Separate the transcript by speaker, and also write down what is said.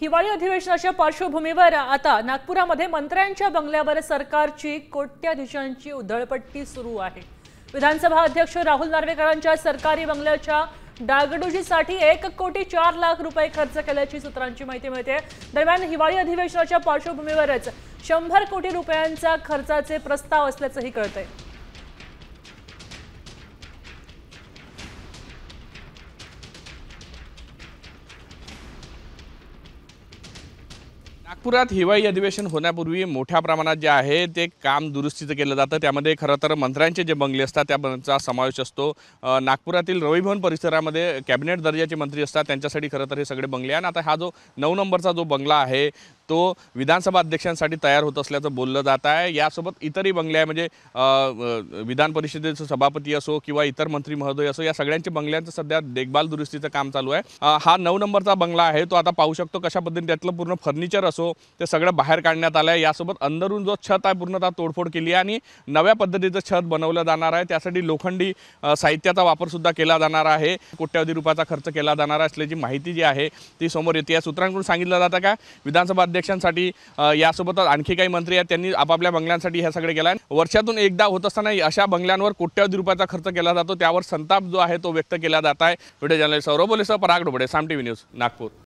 Speaker 1: हिवाळी अधिवेशनाच्या पार्श्वभूमीवर आता नागपुरामध्ये मंत्र्यांच्या बंगल्यावर सरकारची कोट्याधीशांची उधळपट्टी सुरू आहे। विधानसभा अध्यक्ष राहुल नार्वेकरांच्या सरकारी बंगल्याच्या डागडुजीसाठी 1,04,00,000 रुपये खर्च केल्याची सूत्रांची माहिती मिळते। दरम्यान हिवाळी अधिवेशनाच्या पार्श्वभूमीवरच 100 कोटी रुपयांचा खर्चाचे प्रस्ताव असल्याचंही कळतंय।
Speaker 2: नागपुरात हिवाळी अधिवेशन होण्यापूर्वी मोठ्या प्रमाणात जे आहे ते काम दुरुस्तीचं केलं जातं। त्यामध्ये खरं तर मंत्र्यांचे जे बंगले असतात त्याचा समावेश असतो। नागपुरातील रवी भवन परिसरामध्ये कॅबिनेट दर्जाचे मंत्री असतात, त्यांच्यासाठी खरं तर हे सगळे बंगले आणि आता हा जो 9 नंबरचा जो बंगला आहे तो विधानसभा अध्यक्षांसाठी तयार होत असल्याचं बोललं जात आहे। यासोबत इतरही बंगले आहे, म्हणजे विधान परिषदेचे सभापती असो किंवा इतर मंत्री महोदय असो, या सगळ्यांचे बंगल्यांचं सध्या देखभाल दुरुस्तीचं काम चालू आहे। हा 9 नंबरचा बंगला आहे, तो आता पाहू शकतो कशा पद्धतीने त्यातलं पूर्ण फर्निचर असो ते सगळं बाहेर काढण्यात आलं आहे। यासोबत अंदरून जो छत आहे पूर्णतः तोडफोड केली आहे आणि नव्या पद्धतीचं छत बनवलं जाणार आहे। त्यासाठी लोखंडी साहित्याचा वापर सुद्धा केला जाणार आहे। कोट्यावधी रुपयाचा खर्च केला जाणार असल्याची माहिती जी आहे ती समोर येते। या सूत्रांकडून सांगितलं जातं का विधानसभा अध्यक्षांसाठी यासोबतच आणखी काही मंत्री आहेत, त्यांनी आपापल्या बंगल्यांसाठी हे सगळे केलं आहे। वर्षातून एकदा होत असताना अशा बंगल्यांवर कोट्यावधी रुपयाचा खर्च केला जातो, त्यावर संताप जो आहे तो व्यक्त केला जात आहे। व्हिडिओ जर्नलिस्ट सौरभ बोलेसह पराग ढोबळे, साम टीव्ही न्यूज, नागपूर।